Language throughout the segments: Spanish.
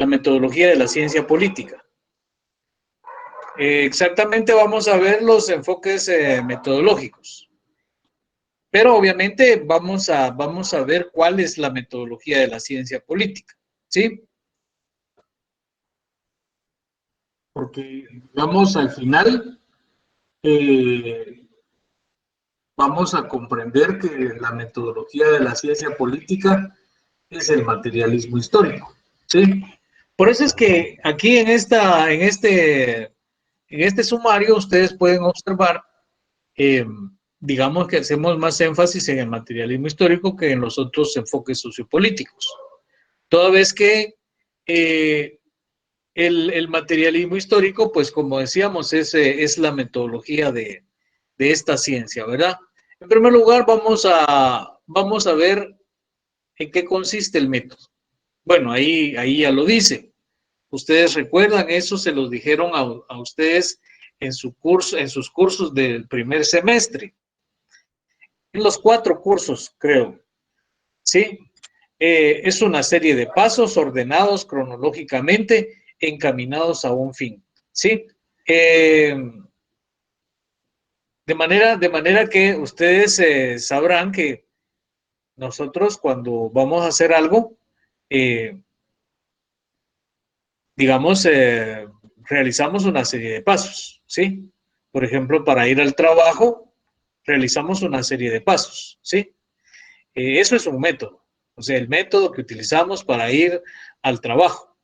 la metodología de la ciencia política. Exactamente vamos a ver los enfoques metodológicos. Pero obviamente vamos a ver cuál es la metodología de la ciencia política, ¿sí? Porque, digamos, al final vamos a comprender que la metodología de la ciencia política es el materialismo histórico, ¿sí? Por eso es que aquí en este sumario ustedes pueden observar, eh, digamos que hacemos más énfasis en el materialismo histórico que en los otros enfoques sociopolíticos. Toda vez que el materialismo histórico, pues como decíamos, es la metodología de esta ciencia, ¿verdad? En primer lugar, vamos a ver en qué consiste el método. Bueno, ahí ya lo dice. Ustedes recuerdan, eso se los dijeron a ustedes en sus cursos del primer semestre. En los 4 cursos, creo. ¿Sí? Es una serie de pasos ordenados cronológicamente, encaminados a un fin. ¿Sí? De manera que ustedes sabrán que nosotros cuando vamos a hacer algo, digamos, realizamos una serie de pasos, ¿sí? Por ejemplo, para ir al trabajo, realizamos una serie de pasos, ¿sí? Eso es un método, o sea, el método que utilizamos para ir al trabajo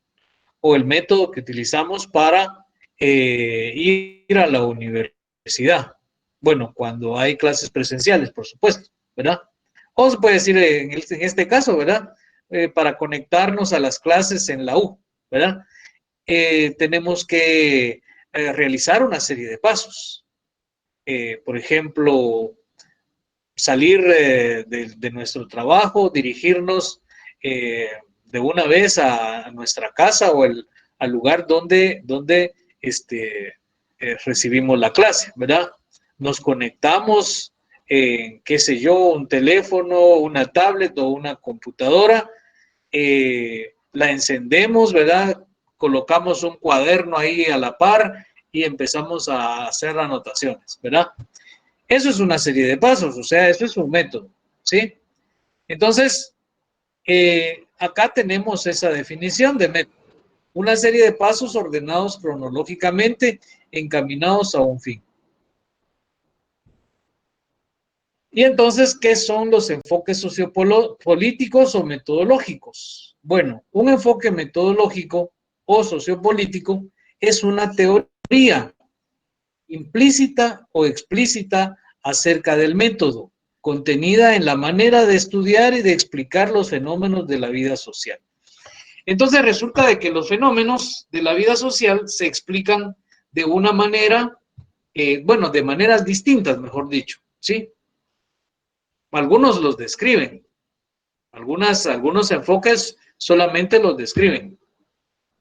o el método que utilizamos para ir a la universidad. Bueno, cuando hay clases presenciales, por supuesto, ¿verdad? O se puede decir en este caso, ¿verdad? Para conectarnos a las clases en la U, ¿verdad? Tenemos que realizar una serie de pasos. Por ejemplo, salir de nuestro trabajo, dirigirnos de una vez a nuestra casa o al lugar donde recibimos la clase, ¿verdad? Nos conectamos en, qué sé yo, un teléfono, una tablet o una computadora, la encendemos, ¿verdad? Colocamos un cuaderno ahí a la par y empezamos a hacer anotaciones, ¿verdad? Eso es una serie de pasos, o sea, eso es un método, ¿sí? Entonces, acá tenemos esa definición de método. Una serie de pasos ordenados cronológicamente, encaminados a un fin. Y entonces, ¿qué son los enfoques sociopolíticos o metodológicos? Bueno, un enfoque metodológico o sociopolítico es una teoría implícita o explícita acerca del método, contenida en la manera de estudiar y de explicar los fenómenos de la vida social. Entonces resulta de que los fenómenos de la vida social se explican de una manera, bueno, de maneras distintas, mejor dicho, ¿sí? Algunos los describen, algunos enfoques solamente los describen,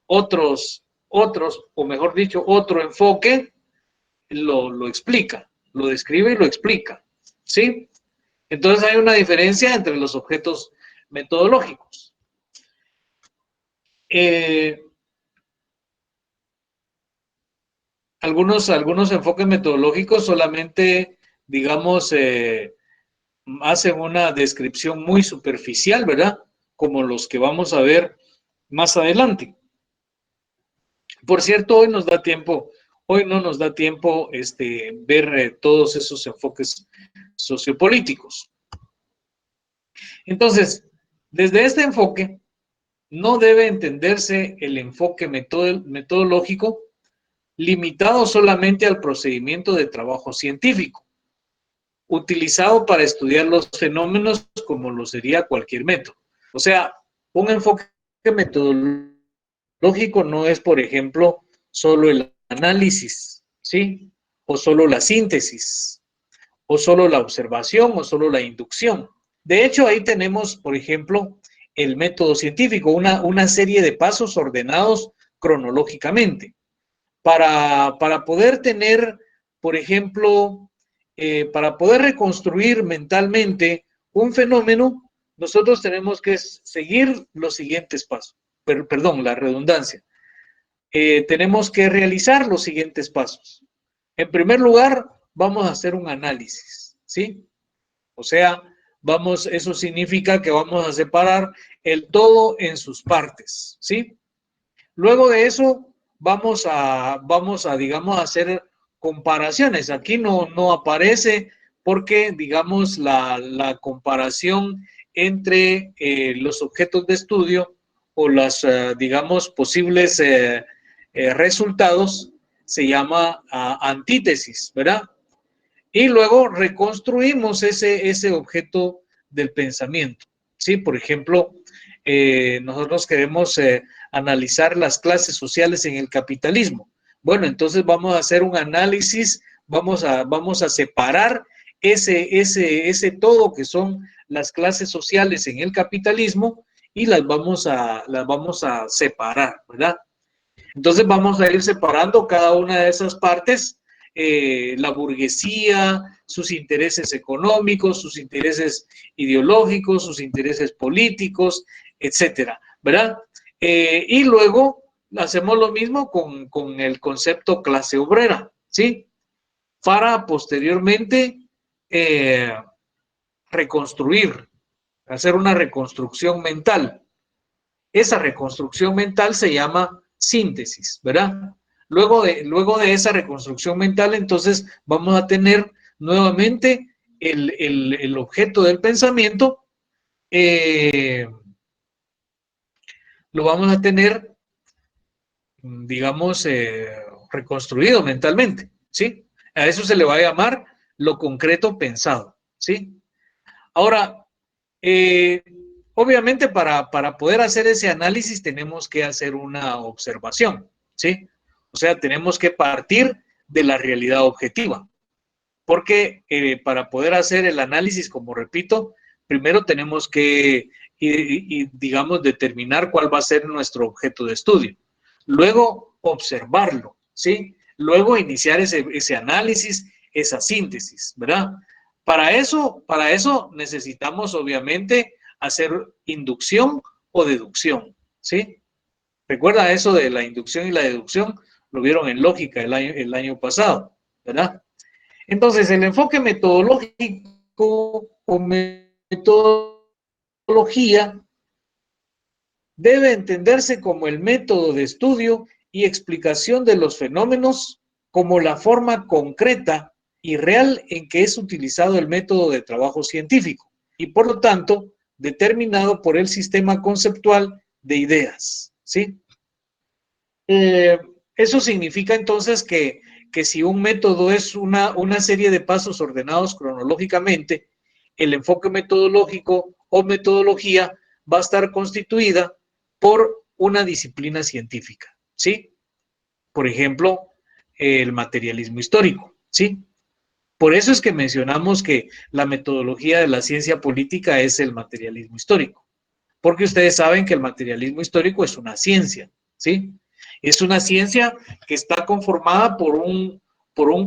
otros, o mejor dicho, otro enfoque lo explica, lo describe y lo explica, ¿sí? Entonces hay una diferencia entre los objetos metodológicos. Algunos enfoques metodológicos solamente, digamos, hacen una descripción muy superficial, ¿verdad? Como los que vamos a ver más adelante. Por cierto, hoy no nos da tiempo ver todos esos enfoques sociopolíticos. Entonces, desde este enfoque, no debe entenderse el enfoque metodológico limitado solamente al procedimiento de trabajo científico, utilizado para estudiar los fenómenos como lo sería cualquier método. O sea, un enfoque metodológico no es, por ejemplo, solo el análisis, ¿sí? O solo la síntesis, o solo la observación, o solo la inducción. De hecho, ahí tenemos, por ejemplo, el método científico, una serie de pasos ordenados cronológicamente. Para poder tener, por ejemplo, para poder reconstruir mentalmente un fenómeno, nosotros tenemos que seguir los siguientes pasos. perdón, la redundancia, tenemos que realizar los siguientes pasos. En primer lugar, vamos a hacer un análisis, ¿sí? O sea, eso significa que vamos a separar el todo en sus partes, ¿sí? Luego de eso, digamos, a hacer comparaciones. Aquí no aparece porque, digamos, la comparación entre los objetos de estudio o las, digamos, posibles resultados se llama antítesis, ¿verdad? Y luego reconstruimos ese objeto del pensamiento, ¿sí? Por ejemplo, nosotros queremos analizar las clases sociales en el capitalismo. Bueno, entonces vamos a hacer un análisis, vamos a separar ese todo que son las clases sociales en el capitalismo y las vamos a separar, ¿verdad? Entonces vamos a ir separando cada una de esas partes, la burguesía, sus intereses económicos, sus intereses ideológicos, sus intereses políticos, etcétera, ¿verdad? Y luego hacemos lo mismo con el concepto clase obrera, ¿sí? Para posteriormente reconstruir, hacer una reconstrucción mental. Esa reconstrucción mental se llama síntesis, ¿verdad? Luego de esa reconstrucción mental, entonces vamos a tener nuevamente el objeto del pensamiento, lo vamos a tener, digamos, reconstruido mentalmente, ¿sí? A eso se le va a llamar lo concreto pensado, ¿sí? Ahora, obviamente para poder hacer ese análisis tenemos que hacer una observación, ¿sí? O sea, tenemos que partir de la realidad objetiva, porque para poder hacer el análisis, como repito, primero tenemos que, digamos, determinar cuál va a ser nuestro objeto de estudio. Luego, observarlo, ¿sí? Luego, iniciar ese análisis, esa síntesis, ¿verdad? Para eso necesitamos, obviamente, hacer inducción o deducción, ¿sí? Recuerda eso de la inducción y la deducción, lo vieron en lógica el año pasado, ¿verdad? Entonces, el enfoque metodológico o metodología debe entenderse como el método de estudio y explicación de los fenómenos como la forma concreta y real en que es utilizado el método de trabajo científico y, por lo tanto, determinado por el sistema conceptual de ideas, ¿sí? Eso significa entonces que si un método es una serie de pasos ordenados cronológicamente, el enfoque metodológico o metodología va a estar constituida por una disciplina científica, ¿sí? Por ejemplo, el materialismo histórico, ¿sí? Por eso es que mencionamos que la metodología de la ciencia política es el materialismo histórico, porque ustedes saben que el materialismo histórico es una ciencia, ¿sí? Es una ciencia que está conformada por un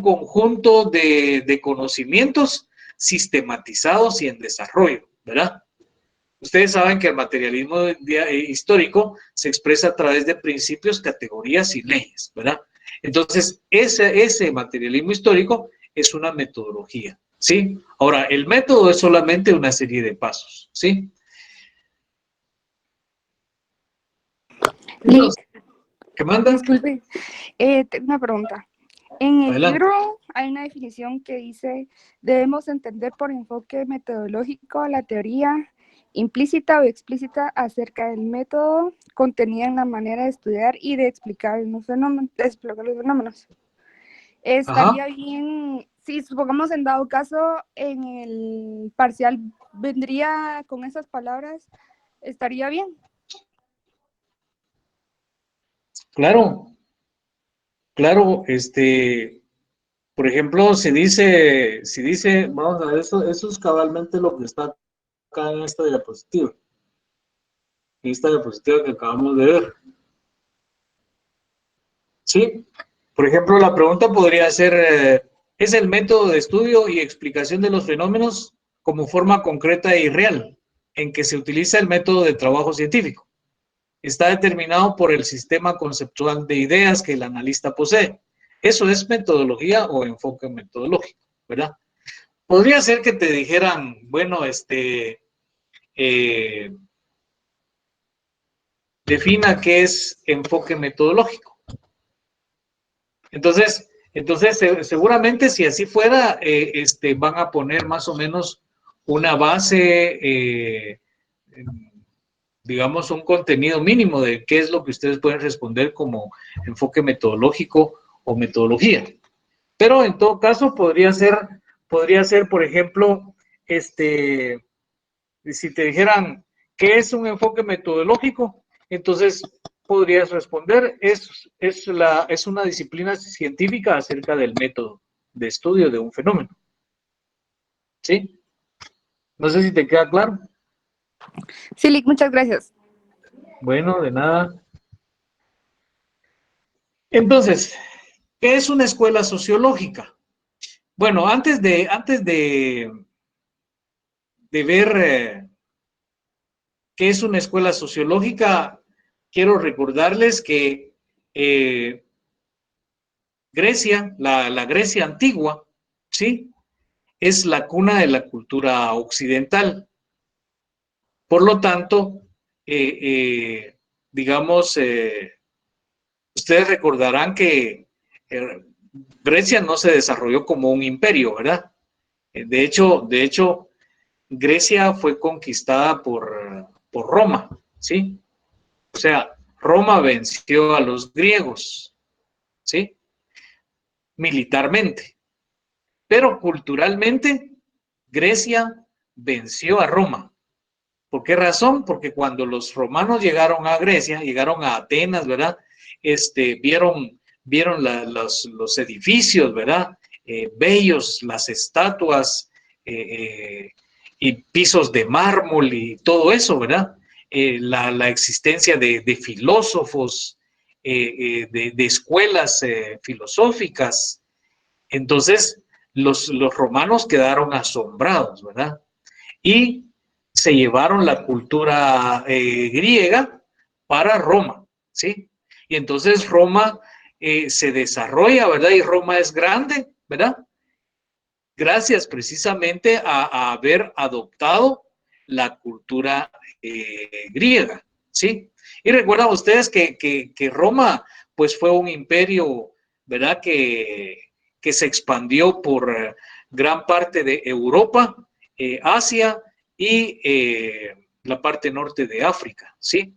conjunto de conocimientos sistematizados y en desarrollo, ¿verdad? Ustedes saben que el materialismo histórico se expresa a través de principios, categorías y leyes, ¿verdad? Entonces, ese materialismo histórico es una metodología, ¿sí? Ahora, el método es solamente una serie de pasos, ¿sí? Lick, Entonces, ¿qué manda? disculpe, tengo una pregunta. En el Adelante. libro hay una definición que dice, debemos entender por enfoque metodológico la teoría implícita o explícita acerca del método contenida en la manera de estudiar y de explicar los fenómenos. Ajá. Estaría bien, si supongamos en dado caso, en el parcial vendría con esas palabras, estaría bien. Claro, claro, por ejemplo, si dice, vamos a ver, eso es cabalmente lo que está acá en esta diapositiva que acabamos de ver. Sí, por ejemplo, la pregunta podría ser, ¿es el método de estudio y explicación de los fenómenos como forma concreta y real en que se utiliza el método de trabajo científico? está determinado por el sistema conceptual de ideas que el analista posee. Eso es metodología o enfoque metodológico, ¿verdad? Podría ser que te dijeran, bueno, defina qué es enfoque metodológico. Entonces seguramente si así fuera, van a poner más o menos una base, digamos, un contenido mínimo de qué es lo que ustedes pueden responder como enfoque metodológico o metodología. Pero en todo caso podría ser, por ejemplo, si te dijeran qué es un enfoque metodológico, entonces podrías responder, es una disciplina científica acerca del método de estudio de un fenómeno. ¿Sí? No sé si te queda claro. Sí, Lick, muchas gracias. Bueno, de nada. Entonces, ¿qué es una escuela sociológica? Bueno, antes de ver qué es una escuela sociológica, quiero recordarles que Grecia, la Grecia antigua, ¿sí? Es la cuna de la cultura occidental. Por lo tanto, digamos, ustedes recordarán que Grecia no se desarrolló como un imperio, ¿verdad? De hecho, Grecia fue conquistada por Roma, ¿sí? O sea, Roma venció a los griegos, ¿sí? Militarmente. Pero culturalmente, Grecia venció a Roma. ¿Por qué razón? Porque cuando los romanos llegaron a Grecia, llegaron a Atenas, ¿verdad? Vieron los edificios, ¿verdad? Bellos, las estatuas y pisos de mármol y todo eso, ¿verdad? La existencia de filósofos, de escuelas filosóficas. Entonces, los romanos quedaron asombrados, ¿verdad? Y se llevaron la cultura griega para Roma, ¿sí? Y entonces Roma se desarrolla, ¿verdad? Y Roma es grande, ¿verdad? Gracias precisamente a haber adoptado la cultura griega, ¿sí? Y recuerdan ustedes que Roma, pues fue un imperio, ¿verdad? Que se expandió por gran parte de Europa, Asia y la parte norte de África, ¿sí?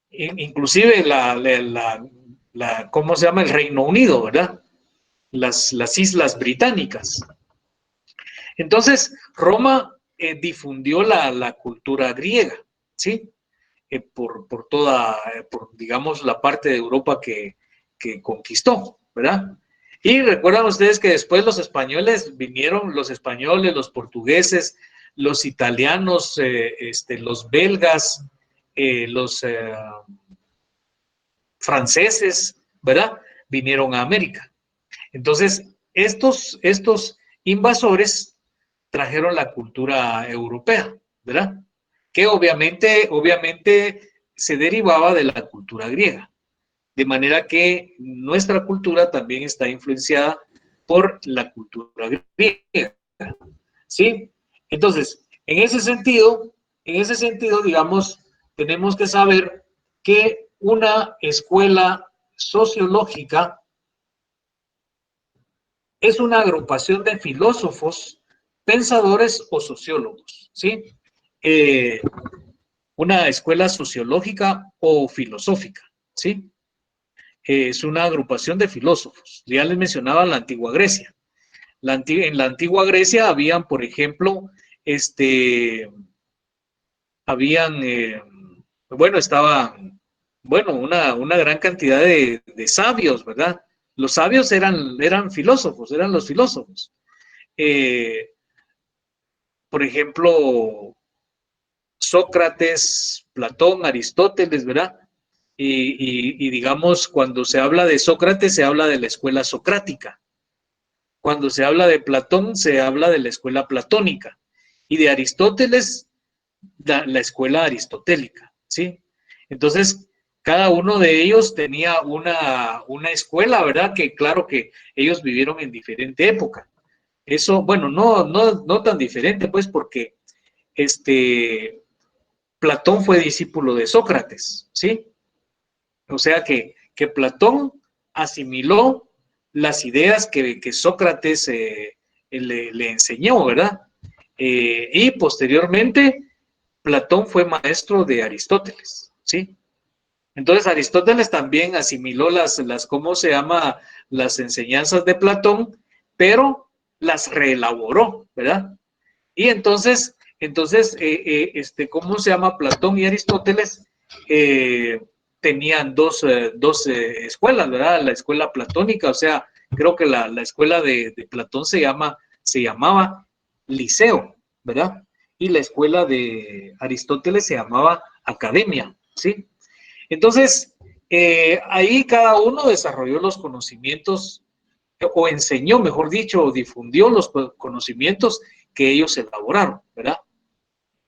Inclusive ¿cómo se llama? El Reino Unido, ¿verdad? Las Islas Británicas. Entonces, Roma difundió la cultura griega, ¿sí? Por toda, digamos, la parte de Europa que conquistó, ¿verdad? Y recuerdan ustedes que después los españoles vinieron, los españoles, los portugueses, los italianos, los belgas, los franceses, ¿verdad? Vinieron a América. Entonces, estos invasores trajeron la cultura europea, ¿verdad? Que obviamente se derivaba de la cultura griega. De manera que nuestra cultura también está influenciada por la cultura griega, ¿sí? Entonces, en ese sentido, digamos, tenemos que saber que una escuela sociológica es una agrupación de filósofos, pensadores o sociólogos, ¿sí? Una escuela sociológica o filosófica, ¿sí? Es una agrupación de filósofos. Ya les mencionaba la antigua Grecia. En la antigua Grecia habían, por ejemplo, habían, una gran cantidad de sabios, ¿verdad? Los sabios eran filósofos, eran los filósofos. Por ejemplo, Sócrates, Platón, Aristóteles, ¿verdad? Y digamos, cuando se habla de Sócrates, se habla de la escuela socrática. Cuando se habla de Platón, se habla de la escuela platónica. Y de Aristóteles, la escuela aristotélica, ¿sí? Entonces, cada uno de ellos tenía una escuela, ¿verdad? Que claro que ellos vivieron en diferente época. Eso, bueno, no tan diferente, pues, porque Platón fue discípulo de Sócrates, ¿sí? O sea que Platón asimiló las ideas que Sócrates le enseñó, ¿verdad? Y posteriormente Platón fue maestro de Aristóteles, ¿sí? Entonces Aristóteles también asimiló ¿cómo se llama? Las enseñanzas de Platón, pero las reelaboró, ¿verdad? Y ¿cómo se llama? Platón y Aristóteles eh, tenían dos escuelas, ¿verdad? La escuela platónica, o sea, creo que la escuela de Platón se llamaba Liceo, ¿verdad? Y la escuela de Aristóteles se llamaba Academia, ¿sí? Entonces, ahí cada uno desarrolló los conocimientos, o enseñó, mejor dicho, o difundió los conocimientos que ellos elaboraron, ¿verdad?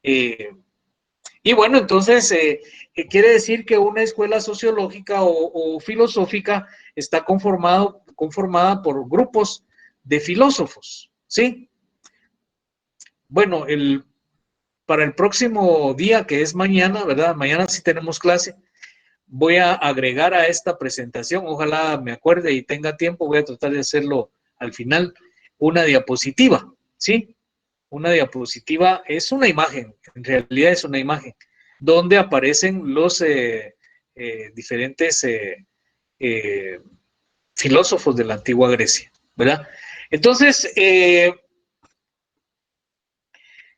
Eh, y bueno, entonces, quiere decir que una escuela sociológica o filosófica está conformada por grupos de filósofos, ¿sí? Bueno, para el próximo día, que es mañana, ¿verdad? Mañana sí tenemos clase. Voy a agregar a esta presentación, ojalá me acuerde y tenga tiempo, voy a tratar de hacerlo al final, una diapositiva, ¿sí? Una diapositiva es una imagen, en realidad es una imagen, donde aparecen los diferentes eh, filósofos de la antigua Grecia, ¿verdad? Entonces,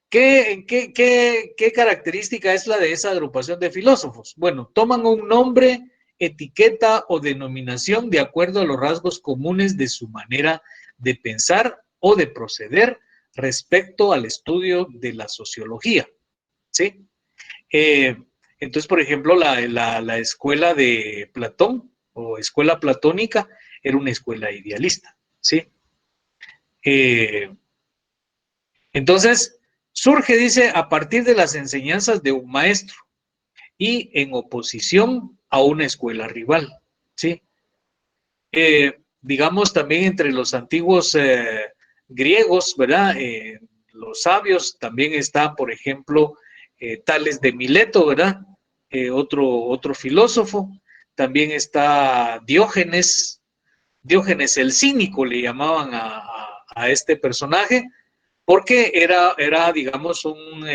¿qué característica es la de esa agrupación de filósofos? Bueno, toman un nombre, etiqueta o denominación de acuerdo a los rasgos comunes de su manera de pensar o de proceder respecto al estudio de la sociología, ¿sí? Eh, entonces, por ejemplo, la escuela de Platón o escuela platónica era una escuela idealista, ¿sí? Eh, entonces, surge, dice, a partir de las enseñanzas de un maestro y en oposición a una escuela rival, ¿sí? Digamos también entre los antiguos griegos, ¿verdad? Los sabios también está, por ejemplo, Tales de Mileto, ¿verdad? Otro filósofo. También está Diógenes el cínico, le llamaban a este personaje, porque digamos, un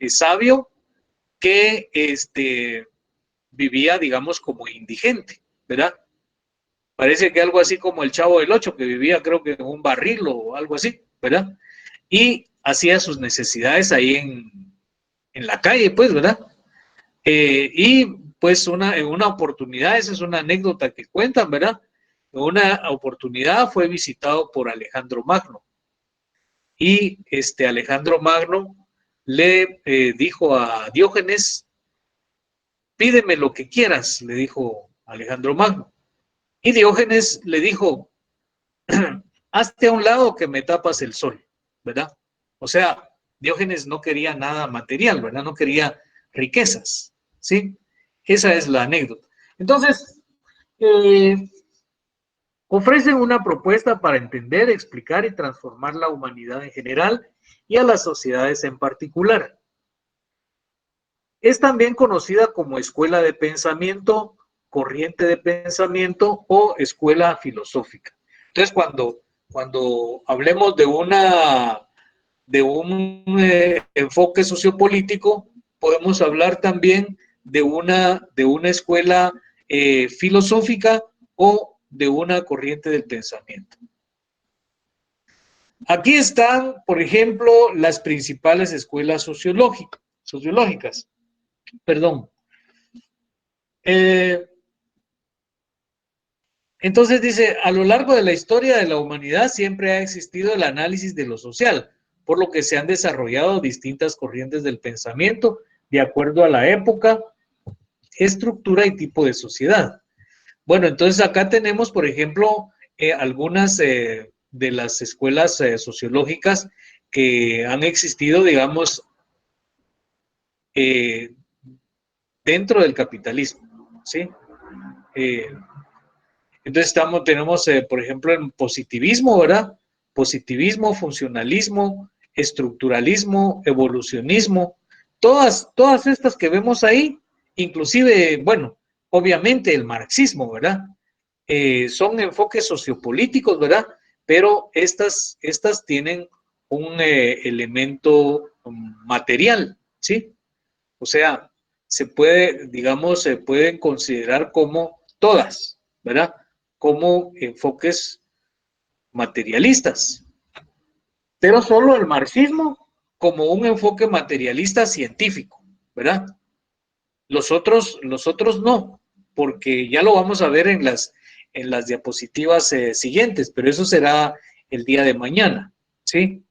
sabio que vivía, digamos, como indigente, ¿verdad? Parece que algo así como el Chavo del Ocho, que vivía creo que en un barril o algo así, ¿verdad? Y hacía sus necesidades ahí en la calle, pues, ¿verdad? Y pues en una oportunidad, esa es una anécdota que cuentan, ¿verdad? En una oportunidad fue visitado por Alejandro Magno, y Alejandro Magno le dijo a Diógenes, pídeme lo que quieras, le dijo Alejandro Magno. Y Diógenes le dijo, hazte a un lado que me tapas el sol, ¿verdad? O sea, Diógenes no quería nada material, ¿verdad? No quería riquezas, ¿sí? Esa es la anécdota. Entonces, eh, ofrecen una propuesta para entender, explicar y transformar la humanidad en general y a las sociedades en particular. Es también conocida como escuela de pensamiento, corriente de pensamiento o escuela filosófica. Entonces, cuando hablemos de un enfoque sociopolítico, podemos hablar también de una escuela filosófica o de una corriente del pensamiento. Aquí están, por ejemplo, las principales escuelas sociológicas. Perdón. Eh, entonces dice, a lo largo de la historia de la humanidad siempre ha existido el análisis de lo social, por lo que se han desarrollado distintas corrientes del pensamiento de acuerdo a la época, estructura y tipo de sociedad. Bueno, entonces acá tenemos, por ejemplo, algunas de las escuelas sociológicas que han existido, digamos, dentro del capitalismo, ¿sí? Entonces tenemos, por ejemplo, el positivismo, ¿verdad? Positivismo, funcionalismo, estructuralismo, evolucionismo, todas estas que vemos ahí, inclusive, bueno, obviamente el marxismo, ¿verdad? Son enfoques sociopolíticos, ¿verdad? Pero estas tienen un elemento material, ¿sí? O sea, digamos, se pueden considerar como todas, ¿verdad? Como enfoques materialistas, pero solo el marxismo como un enfoque materialista científico, ¿verdad? Los otros no, porque ya lo vamos a ver en las diapositivas siguientes, pero eso será el día de mañana, ¿sí?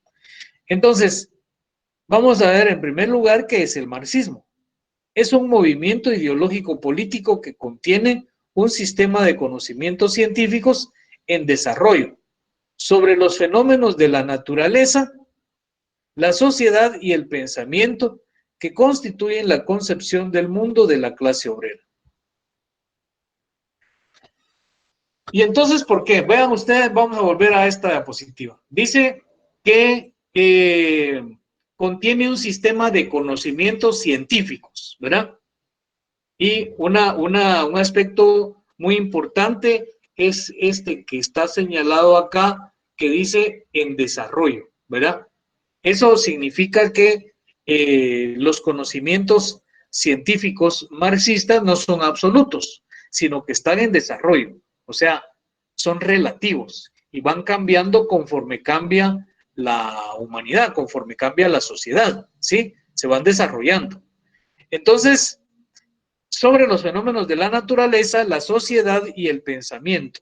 Entonces, vamos a ver en primer lugar qué es el marxismo. Es un movimiento ideológico político que contiene un sistema de conocimientos científicos en desarrollo sobre los fenómenos de la naturaleza, la sociedad y el pensamiento que constituyen la concepción del mundo de la clase obrera. Y entonces, ¿por qué? Vean ustedes, vamos a volver a esta diapositiva. Dice que contiene un sistema de conocimientos científicos, ¿verdad? Y un aspecto muy importante es este que está señalado acá, que dice en desarrollo, ¿verdad? Eso significa que los conocimientos científicos marxistas no son absolutos, sino que están en desarrollo, o sea, son relativos y van cambiando conforme cambia la humanidad, conforme cambia la sociedad, ¿sí? Se van desarrollando. Entonces, sobre los fenómenos de la naturaleza, la sociedad y el pensamiento,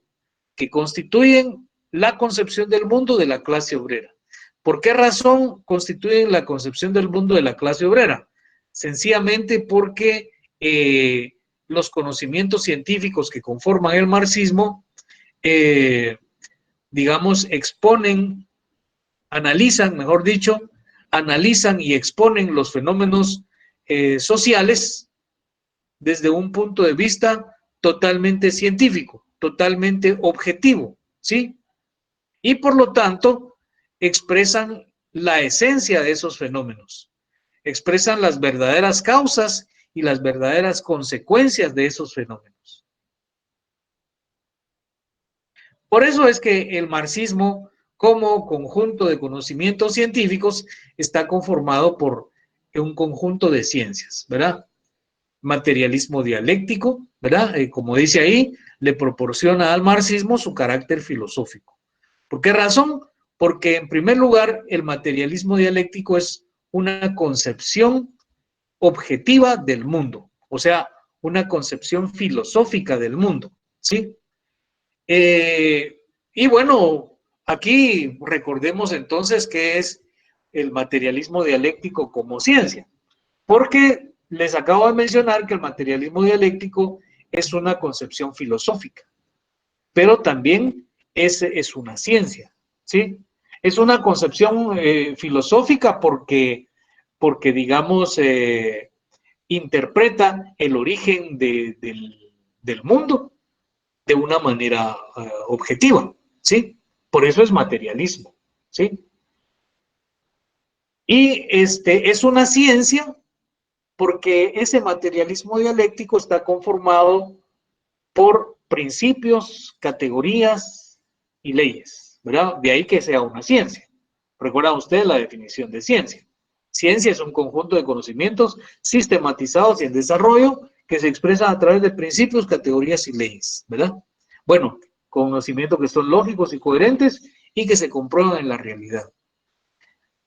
que constituyen la concepción del mundo de la clase obrera. ¿Por qué razón constituyen la concepción del mundo de la clase obrera? Sencillamente porque los conocimientos científicos que conforman el marxismo, digamos, exponen, analizan, mejor dicho, analizan y exponen los fenómenos sociales desde un punto de vista totalmente científico, totalmente objetivo, ¿sí? Y por lo tanto, expresan la esencia de esos fenómenos, expresan las verdaderas causas y las verdaderas consecuencias de esos fenómenos. Por eso es que el marxismo, como conjunto de conocimientos científicos, está conformado por un conjunto de ciencias, ¿verdad? Materialismo dialéctico, ¿verdad? Como dice ahí, le proporciona al marxismo su carácter filosófico. ¿Por qué razón? Porque en primer lugar, el materialismo dialéctico es una concepción objetiva del mundo, o sea, una concepción filosófica del mundo, ¿sí? Y bueno, aquí recordemos entonces qué es el materialismo dialéctico como ciencia, porque les acabo de mencionar que el materialismo dialéctico es una concepción filosófica, pero también es una ciencia, ¿sí? Es una concepción filosófica porque digamos, interpreta el origen del mundo de una manera objetiva, ¿sí? Por eso es materialismo, ¿sí? Y es una ciencia porque ese materialismo dialéctico está conformado por principios, categorías y leyes, ¿verdad? De ahí que sea una ciencia. Recuerdan ustedes la definición de ciencia. Ciencia es un conjunto de conocimientos sistematizados y en desarrollo que se expresan a través de principios, categorías y leyes, ¿verdad? Bueno, conocimientos que son lógicos y coherentes y que se comprueban en la realidad.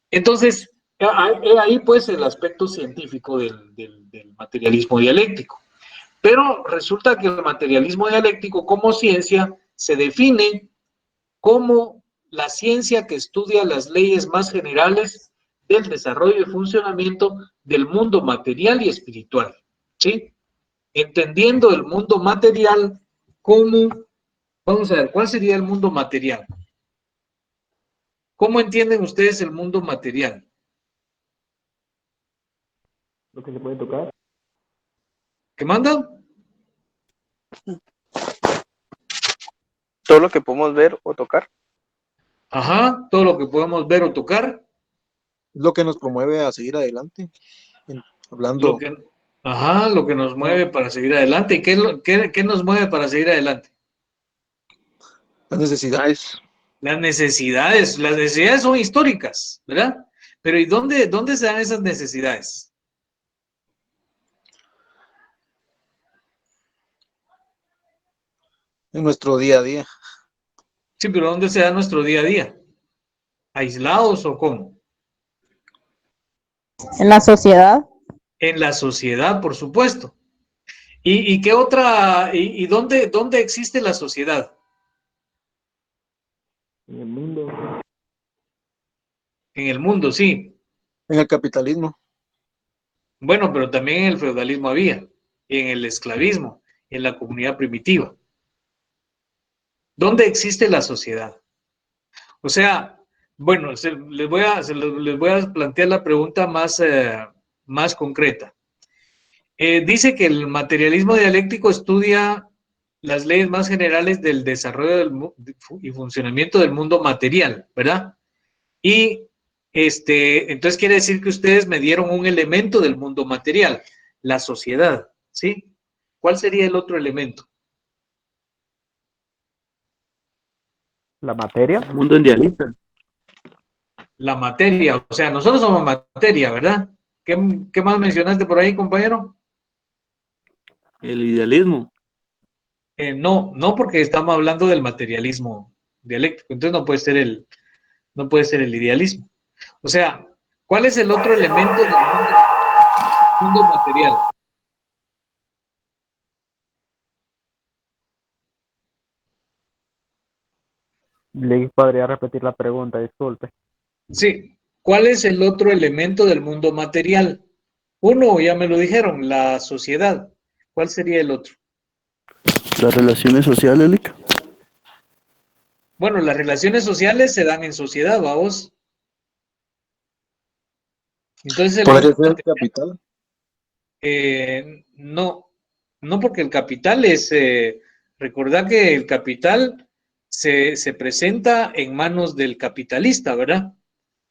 Entonces, ahí pues el aspecto científico del materialismo dialéctico. Pero resulta que el materialismo dialéctico como ciencia se define como la ciencia que estudia las leyes más generales del desarrollo y funcionamiento del mundo material y espiritual, ¿sí? Entendiendo el mundo material como, vamos a ver, ¿cuál sería el mundo material? ¿Cómo entienden ustedes el mundo material? Lo que se puede tocar. ¿Qué manda? Todo lo que podemos ver o tocar. Ajá, todo lo que podemos ver o tocar. Lo que nos promueve a seguir adelante. Hablando. Lo que, ajá, lo que nos mueve para seguir adelante. ¿Y qué nos mueve para seguir adelante? Las necesidades. Las necesidades son históricas, ¿verdad? Pero ¿y dónde se dan esas necesidades? En nuestro día a día. Sí, pero ¿dónde se da nuestro día a día? ¿Aislados o cómo? En la sociedad. En la sociedad, por supuesto. ¿Y qué otra? ¿Y dónde existe la sociedad? En el mundo. En el mundo, sí. En el capitalismo. Bueno, pero también en el feudalismo había, y en el esclavismo, en la comunidad primitiva. ¿Dónde existe la sociedad? O sea, bueno, les voy a plantear la pregunta más concreta. Dice que el materialismo dialéctico estudia las leyes más generales del desarrollo y funcionamiento del mundo material, ¿verdad? Y entonces quiere decir que ustedes me dieron un elemento del mundo material, la sociedad, ¿sí? ¿Cuál sería el otro elemento? La materia. El mundo idealista. La materia, o sea, nosotros somos materia, ¿verdad? ¿Qué más mencionaste por ahí, compañero? El idealismo. No, porque estamos hablando del materialismo dialéctico, entonces no puede ser el idealismo. O sea, ¿cuál es el otro elemento del mundo material? Le podría repetir la pregunta, disculpe. Sí, ¿cuál es el otro elemento del mundo material? Uno, ya me lo dijeron, la sociedad. ¿Cuál sería el otro? Las relaciones sociales, Lick. Bueno, las relaciones sociales se dan en sociedad, vamos. Entonces, ¿Podría ser el capital? no porque el capital es, recordad que el capital se presenta en manos del capitalista, ¿verdad?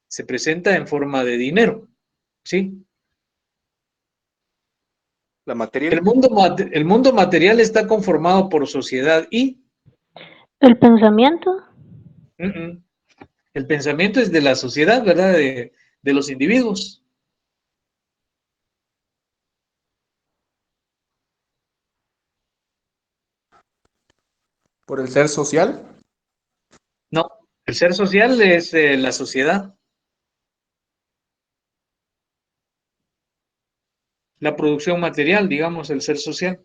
Se presenta en forma de dinero, ¿sí? La materia. El mundo material está conformado por sociedad y El pensamiento. el pensamiento es de la sociedad, ¿verdad? De los individuos. ¿Por el ser social? No, el ser social es la sociedad. La producción material, digamos, el ser social.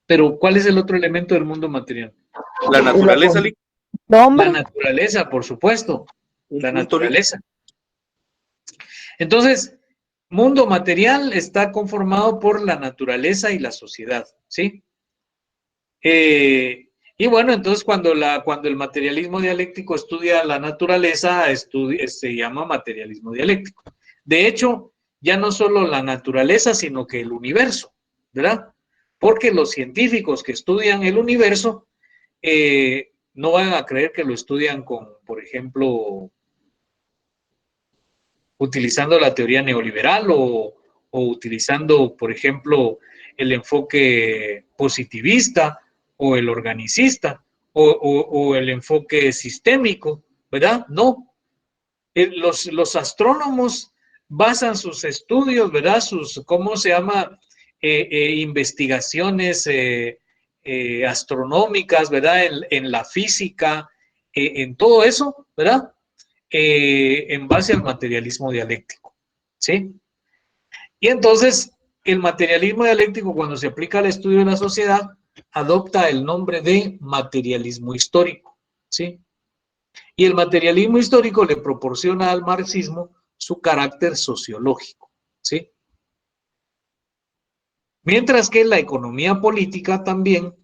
Pero, ¿cuál es el otro elemento del mundo material? La naturaleza, Lick. La Hombre. naturaleza, por supuesto. La Un punto, Lick. naturaleza. Entonces, mundo material está conformado por la naturaleza y la sociedad, ¿sí? Y bueno, entonces cuando el materialismo dialéctico estudia la naturaleza, se llama materialismo dialéctico. De hecho, ya no solo la naturaleza, sino que el universo, ¿verdad? Porque los científicos que estudian el universo no van a creer que lo estudian con, por ejemplo, utilizando la teoría neoliberal o utilizando, por ejemplo, el enfoque positivista o el organicista o el enfoque sistémico, ¿verdad? No. Los astrónomos basan sus estudios, ¿verdad? ¿Cómo se llama? Investigaciones astronómicas, ¿verdad? En la física, en todo eso, ¿verdad? En base al materialismo dialéctico, ¿sí? Y entonces, el materialismo dialéctico, cuando se aplica al estudio de la sociedad, adopta el nombre de materialismo histórico, ¿sí? Y el materialismo histórico le proporciona al marxismo su carácter sociológico, ¿sí? Mientras que la economía política también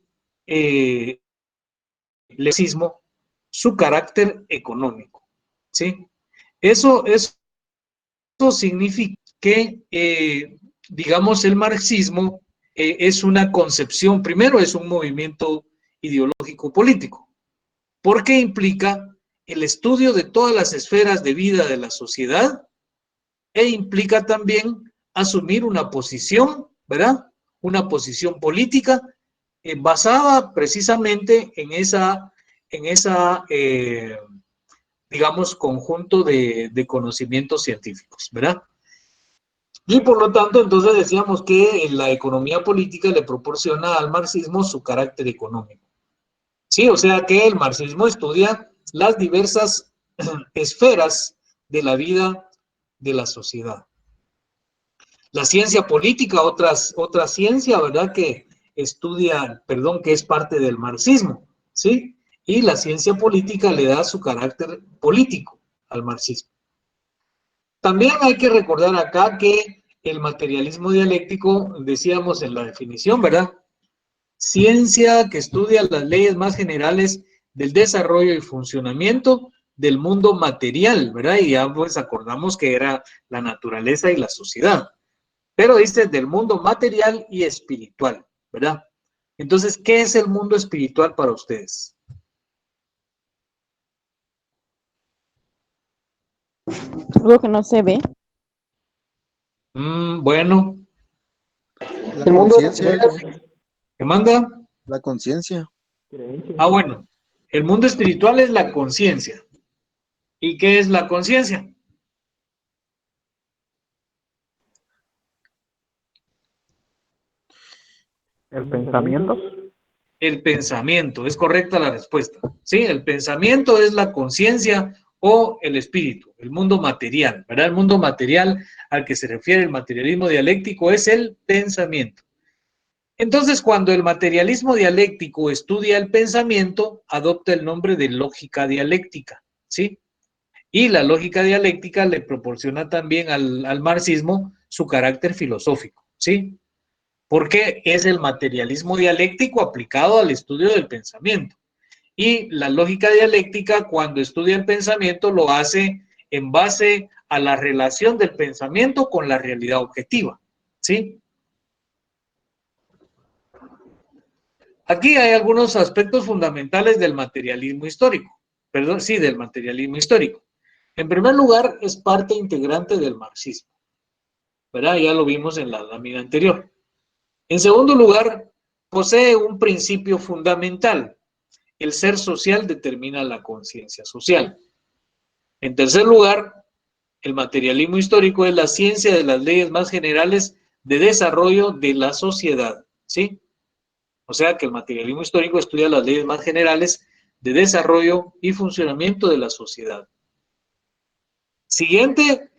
le marxismo su carácter económico, ¿sí? Eso significa que digamos, el marxismo es una concepción, primero es un movimiento ideológico político, porque implica el estudio de todas las esferas de vida de la sociedad e implica también asumir una posición, ¿verdad? Una posición política basada precisamente en esa digamos, conjunto de conocimientos científicos, ¿verdad? Y por lo tanto, entonces decíamos que la economía política le proporciona al marxismo su carácter económico. Sí, o sea que el marxismo estudia las diversas esferas de la vida de la sociedad. La ciencia política, otra ciencia, ¿verdad? Que estudia, perdón, que es parte del marxismo, ¿sí? Y la ciencia política le da su carácter político al marxismo. También hay que recordar acá que el materialismo dialéctico, decíamos en la definición, ¿verdad? Ciencia que estudia las leyes más generales del desarrollo y funcionamiento del mundo material, ¿verdad? Y ya pues acordamos que era la naturaleza y la sociedad. Pero dice del mundo material y espiritual, ¿verdad? Entonces, ¿qué es el mundo espiritual para ustedes? Algo que no se ve. Bueno, La conciencia, ¿qué manda? la conciencia. Bueno, el mundo espiritual es la conciencia. ¿Y qué es la conciencia? ¿El pensamiento? El pensamiento, es correcta la respuesta. Sí, el pensamiento es la conciencia o el espíritu, el mundo material, ¿verdad? El mundo material al que se refiere el materialismo dialéctico es el pensamiento. Entonces, cuando el materialismo dialéctico estudia el pensamiento, adopta el nombre de lógica dialéctica, ¿sí? Y la lógica dialéctica le proporciona también al marxismo su carácter filosófico, ¿sí? Porque es el materialismo dialéctico aplicado al estudio del pensamiento. Y la lógica dialéctica, cuando estudia el pensamiento, lo hace en base a la relación del pensamiento con la realidad objetiva, ¿sí? Aquí hay algunos aspectos fundamentales del materialismo histórico, perdón, sí, del materialismo histórico. En primer lugar, es parte integrante del marxismo, ¿verdad? Ya lo vimos en la lámina anterior. En segundo lugar, posee un principio fundamental. El ser social determina la conciencia social. En tercer lugar, el materialismo histórico es la ciencia de las leyes más generales de desarrollo de la sociedad, ¿sí? O sea que el materialismo histórico estudia las leyes más generales de desarrollo y funcionamiento de la sociedad. Siguiente,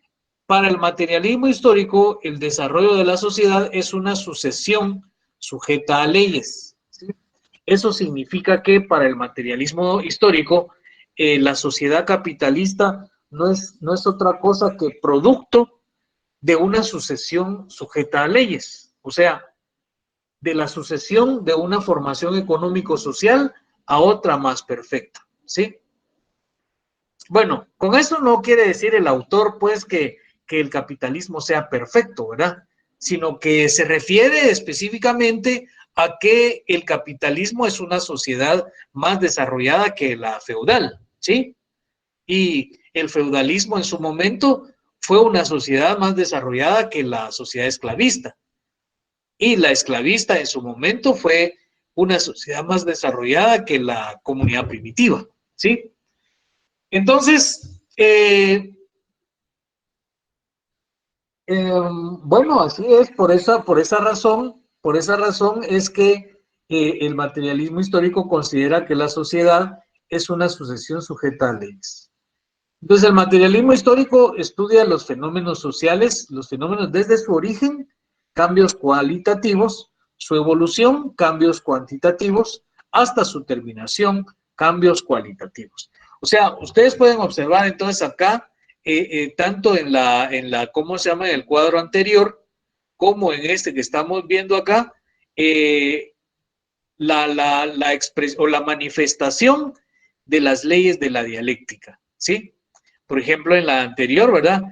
para el materialismo histórico, el desarrollo de la sociedad es una sucesión sujeta a leyes, ¿sí? Eso significa que para el materialismo histórico, la sociedad capitalista no es otra cosa que producto de una sucesión sujeta a leyes. O sea, de la sucesión de una formación económico-social a otra más perfecta, ¿sí? Bueno, con eso no quiere decir el autor, pues, que el capitalismo sea perfecto, ¿verdad? Sino que se refiere específicamente a que el capitalismo es una sociedad más desarrollada que la feudal, ¿sí? Y el feudalismo en su momento fue una sociedad más desarrollada que la sociedad esclavista. Y la esclavista en su momento fue una sociedad más desarrollada que la comunidad primitiva, ¿sí? Entonces, bueno, así es, por esa razón es que el materialismo histórico considera que la sociedad es una sucesión sujeta a leyes. Entonces, el materialismo histórico estudia los fenómenos sociales, los fenómenos desde su origen, cambios cualitativos, su evolución, cambios cuantitativos, hasta su terminación, cambios cualitativos. O sea, ustedes pueden observar entonces acá, tanto en ¿cómo se llama? En el cuadro anterior, como en este que estamos viendo acá, la manifestación de las leyes de la dialéctica, ¿sí? Por ejemplo, en la anterior, ¿verdad?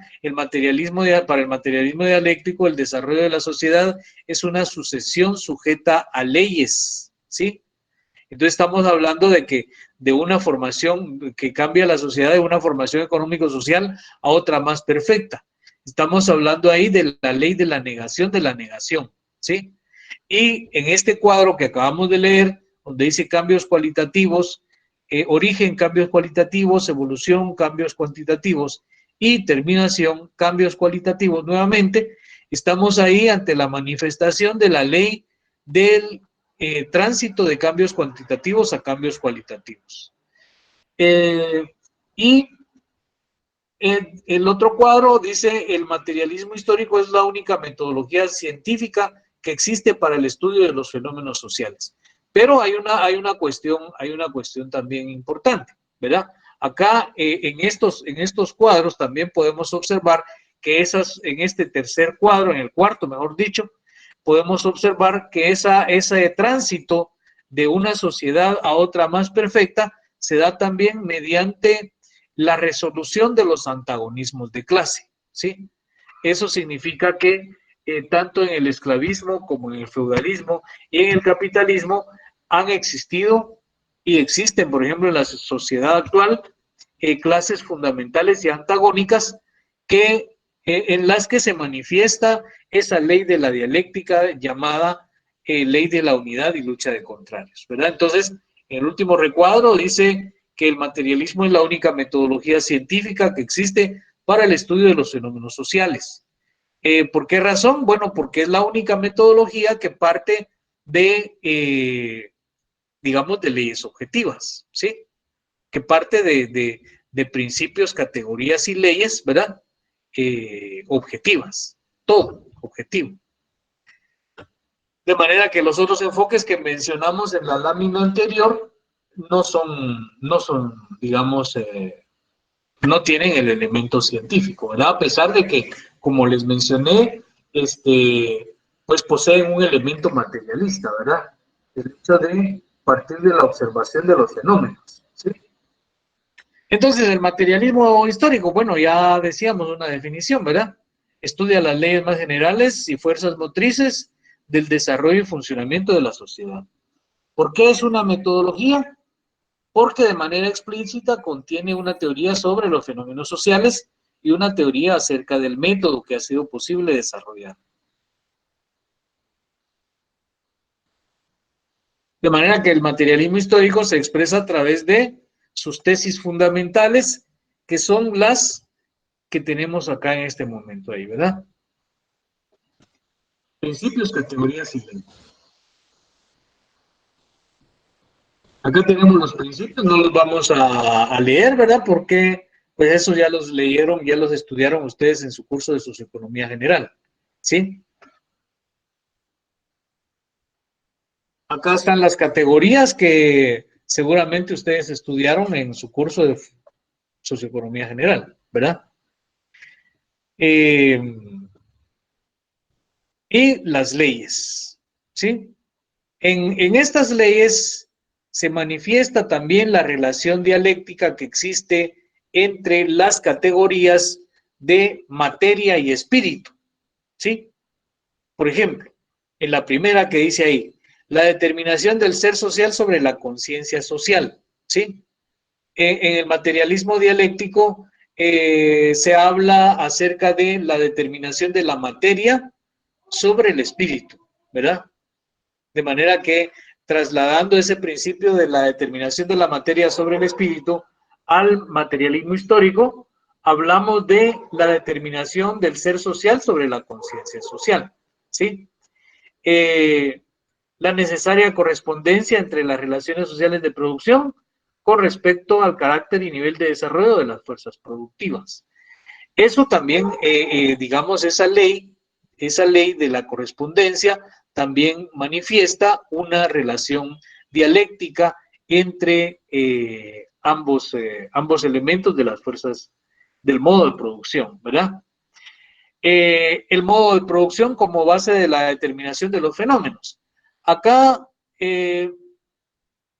Para el materialismo dialéctico, el desarrollo de la sociedad es una sucesión sujeta a leyes, ¿sí? Entonces estamos hablando de una formación que cambia la sociedad de una formación económico-social a otra más perfecta. Estamos hablando ahí de la ley de la negación, ¿sí? Y en este cuadro que acabamos de leer, donde dice cambios cualitativos, origen, cambios cualitativos, evolución, cambios cuantitativos y terminación, cambios cualitativos. Nuevamente, estamos ahí ante la manifestación de la ley del tránsito de cambios cuantitativos a cambios cualitativos. Y el otro cuadro dice, el materialismo histórico es la única metodología científica que existe para el estudio de los fenómenos sociales. Pero hay una cuestión también importante, ¿verdad? Acá en estos cuadros también podemos observar que en este tercer cuadro, en el cuarto, mejor dicho, podemos observar que ese tránsito de una sociedad a otra más perfecta se da también mediante la resolución de los antagonismos de clase, ¿sí? Eso significa que tanto en el esclavismo como en el feudalismo y en el capitalismo han existido y existen, por ejemplo, en la sociedad actual, clases fundamentales y antagónicas en las que se manifiesta esa ley de la dialéctica llamada ley de la unidad y lucha de contrarios, ¿verdad? Entonces, en el último recuadro dice que el materialismo es la única metodología científica que existe para el estudio de los fenómenos sociales. ¿Por qué razón? Bueno, porque es la única metodología que parte digamos, de leyes objetivas, ¿sí? Que parte de principios, categorías y leyes, ¿verdad? Objetivas, todo objetivo. De manera que los otros enfoques que mencionamos en la lámina anterior no son digamos, no tienen el elemento científico, ¿verdad? A pesar de que, como les mencioné, pues poseen un elemento materialista, ¿verdad? El hecho de partir de la observación de los fenómenos, ¿sí? Entonces, el materialismo histórico, bueno, ya decíamos una definición, ¿verdad? Estudia las leyes más generales y fuerzas motrices del desarrollo y funcionamiento de la sociedad. ¿Por qué es una metodología? Porque de manera explícita contiene una teoría sobre los fenómenos sociales y una teoría acerca del método que ha sido posible desarrollar. De manera que el materialismo histórico se expresa a través de sus tesis fundamentales, que son las que tenemos acá en este momento ahí, ¿verdad? Principios, categorías y leyes. Acá tenemos los principios, no los vamos a leer, ¿verdad? Porque pues eso ya los leyeron, ya los estudiaron ustedes en su curso de socioeconomía general, ¿sí? Acá están las categorías que seguramente ustedes estudiaron en su curso de socioeconomía general, ¿verdad? Y las leyes, ¿sí? En estas leyes se manifiesta también la relación dialéctica que existe entre las categorías de materia y espíritu, ¿sí? Por ejemplo, en la primera que dice ahí, la determinación del ser social sobre la conciencia social, ¿sí? En el materialismo dialéctico se habla acerca de la determinación de la materia sobre el espíritu, ¿verdad? De manera que trasladando ese principio de la determinación de la materia sobre el espíritu al materialismo histórico, hablamos de la determinación del ser social sobre la conciencia social, ¿sí? La necesaria correspondencia entre las relaciones sociales de producción con respecto al carácter y nivel de desarrollo de las fuerzas productivas. Eso también, digamos, esa ley de la correspondencia también manifiesta una relación dialéctica entre ambos elementos de las fuerzas del modo de producción, ¿verdad? El modo de producción como base de la determinación de los fenómenos. Acá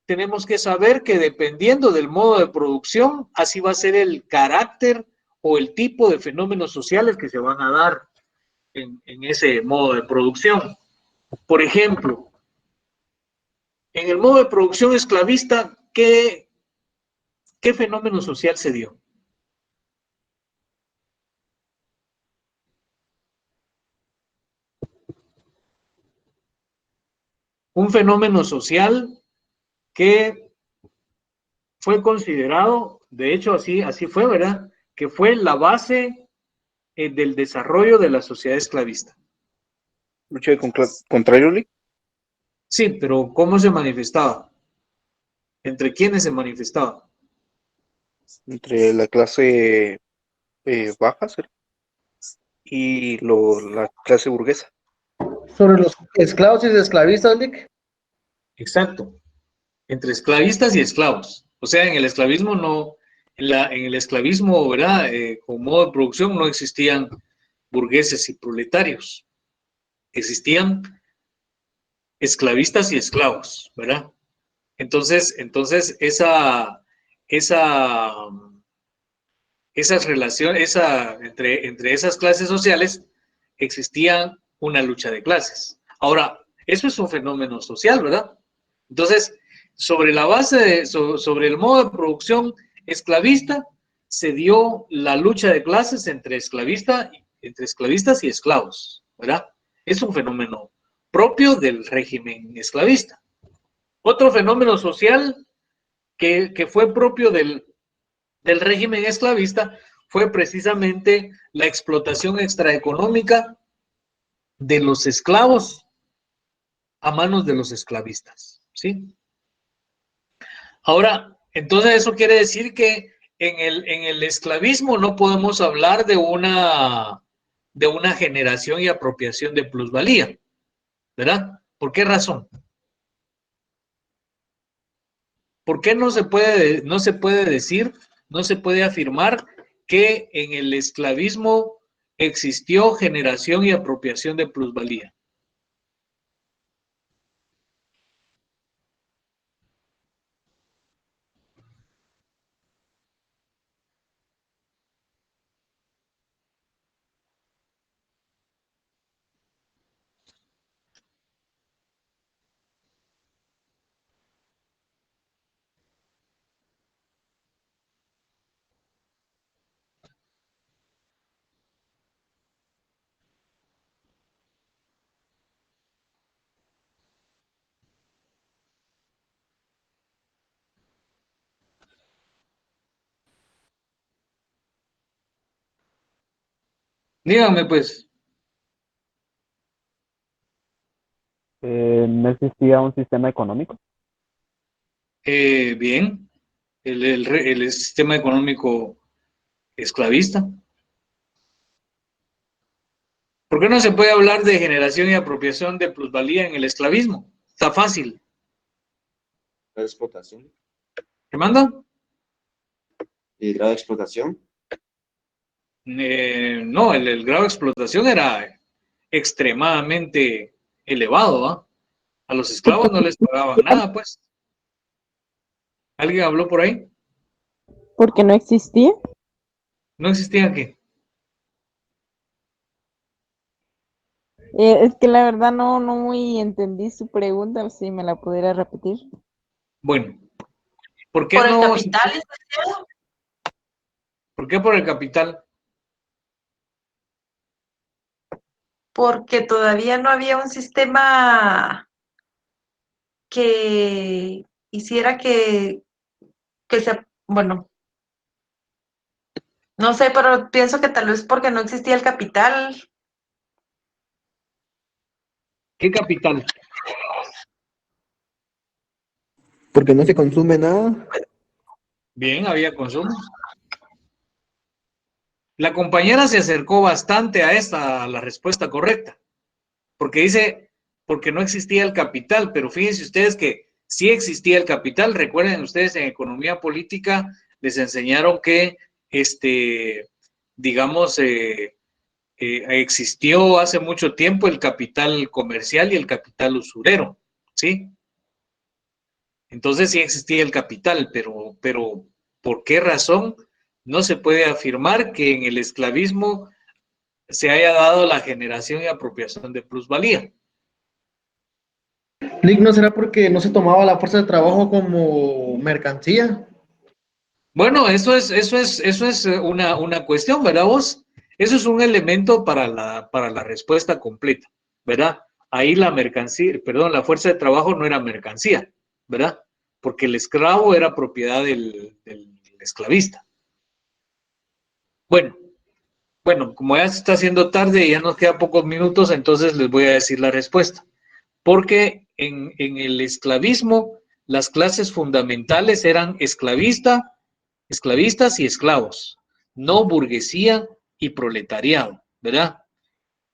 tenemos que saber que dependiendo del modo de producción, así va a ser el carácter o el tipo de fenómenos sociales que se van a dar en ese modo de producción. Por ejemplo, en el modo de producción esclavista, ¿qué fenómeno social se dio? Un fenómeno social que fue considerado, de hecho así fue, ¿verdad? Que fue la base del desarrollo de la sociedad esclavista. Lucha contra Yoli. Sí, pero ¿cómo se manifestaba? ¿Entre quiénes se manifestaba? Entre la clase baja, ¿será? Y la clase burguesa. Sobre los esclavos y esclavistas, Lick. Exacto. Entre esclavistas y esclavos. O sea, en el esclavismo no, en el esclavismo, ¿verdad? Con modo de producción no existían burgueses y proletarios. Existían esclavistas y esclavos, ¿verdad? Entonces esas relaciones, entre esas clases sociales existía una lucha de clases. Ahora, eso es un fenómeno social, ¿verdad? Entonces, sobre la base sobre el modo de producción esclavista, se dio la lucha de clases entre esclavistas y esclavos, ¿verdad? Es un fenómeno propio del régimen esclavista. Otro fenómeno social que fue propio del régimen esclavista fue precisamente la explotación extraeconómica de los esclavos a manos de los esclavistas, ¿sí? Ahora, entonces eso quiere decir que en el esclavismo no podemos hablar de una generación y apropiación de plusvalía, ¿verdad? ¿Por qué razón? ¿Por qué no se puede decir, no se puede afirmar que en el esclavismo existió generación y apropiación de plusvalía? Díganme, pues. ¿No existía un sistema económico? Bien, el sistema económico esclavista. ¿Por qué no se puede hablar de generación y apropiación de plusvalía en el esclavismo? Está fácil. La explotación. ¿Qué manda? ¿Y grado de explotación? No, el grado de explotación era extremadamente elevado, ¿ah? A los esclavos no les pagaban nada, pues. ¿Alguien habló por ahí? Porque no existía. ¿No existía aquí? Es que la verdad no muy entendí su pregunta, si me la pudiera repetir. Bueno, ¿por qué ¿Por el no? capital, licenciado? ¿Por qué por el capital? Porque todavía no había un sistema que hiciera que se, bueno, no sé, pero pienso que tal vez porque no existía el capital. ¿Qué capital? Porque no se consume nada. Bien, había consumo. La compañera se acercó bastante a la respuesta correcta, porque dice, porque no existía el capital, pero fíjense ustedes que sí existía el capital. Recuerden ustedes, en economía política les enseñaron que, digamos, existió hace mucho tiempo el capital comercial y el capital usurero, ¿sí? Entonces sí existía el capital, pero ¿por qué razón no se puede afirmar que en el esclavismo se haya dado la generación y apropiación de plusvalía? Lick, ¿no será porque no se tomaba la fuerza de trabajo como mercancía? Bueno, eso es una cuestión, ¿verdad vos? Eso es un elemento para la respuesta completa, ¿verdad? Ahí la mercancía, perdón, la fuerza de trabajo no era mercancía, ¿verdad? Porque el esclavo era propiedad del esclavista. Bueno, como ya se está haciendo tarde y ya nos quedan pocos minutos, entonces les voy a decir la respuesta. Porque en el esclavismo las clases fundamentales eran esclavistas y esclavos, no burguesía y proletariado, ¿verdad?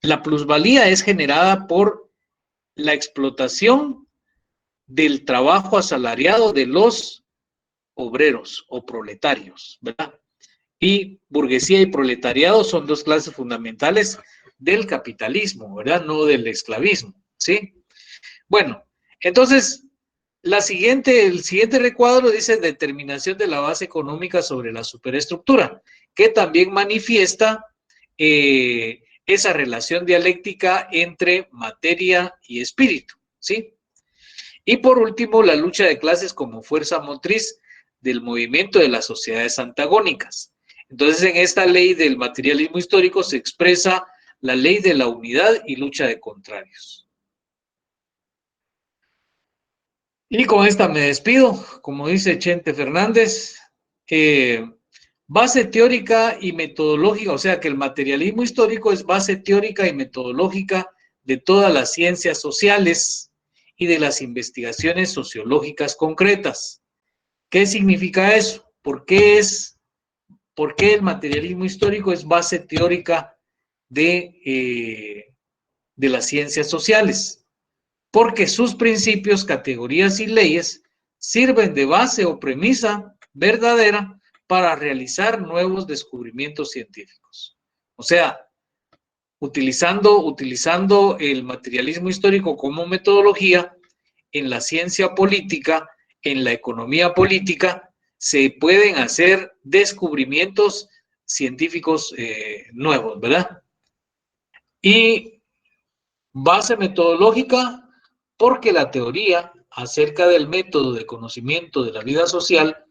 La plusvalía es generada por la explotación del trabajo asalariado de los obreros o proletarios, ¿verdad? Y burguesía y proletariado son dos clases fundamentales del capitalismo, ¿verdad? No del esclavismo, ¿sí? Bueno, entonces, el siguiente recuadro dice determinación de la base económica sobre la superestructura, que también manifiesta esa relación dialéctica entre materia y espíritu, ¿sí? Y por último, la lucha de clases como fuerza motriz del movimiento de las sociedades antagónicas. Entonces, en esta ley del materialismo histórico se expresa la ley de la unidad y lucha de contrarios. Y con esta me despido, como dice Chente Fernández, base teórica y metodológica, o sea que el materialismo histórico es base teórica y metodológica de todas las ciencias sociales y de las investigaciones sociológicas concretas. ¿Qué significa eso? ¿Por qué el materialismo histórico es base teórica de las ciencias sociales? Porque sus principios, categorías y leyes sirven de base o premisa verdadera para realizar nuevos descubrimientos científicos. O sea, utilizando el materialismo histórico como metodología, en la ciencia política, en la economía política, se pueden hacer descubrimientos científicos nuevos, ¿verdad? Y base metodológica, porque la teoría acerca del método de conocimiento de la vida social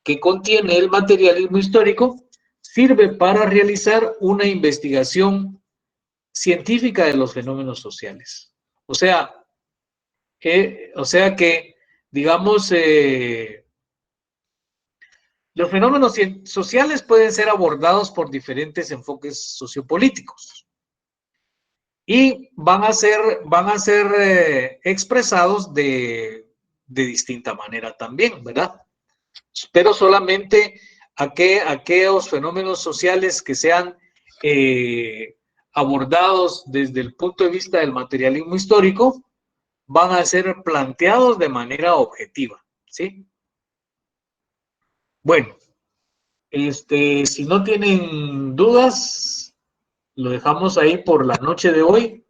que contiene el materialismo histórico sirve para realizar una investigación científica de los fenómenos sociales. O sea que, digamos, los fenómenos sociales pueden ser abordados por diferentes enfoques sociopolíticos y van a ser expresados de distinta manera también, ¿verdad? Pero solamente aquellos fenómenos sociales que sean abordados desde el punto de vista del materialismo histórico van a ser planteados de manera objetiva, ¿sí? Bueno, si no tienen dudas, lo dejamos ahí por la noche de hoy.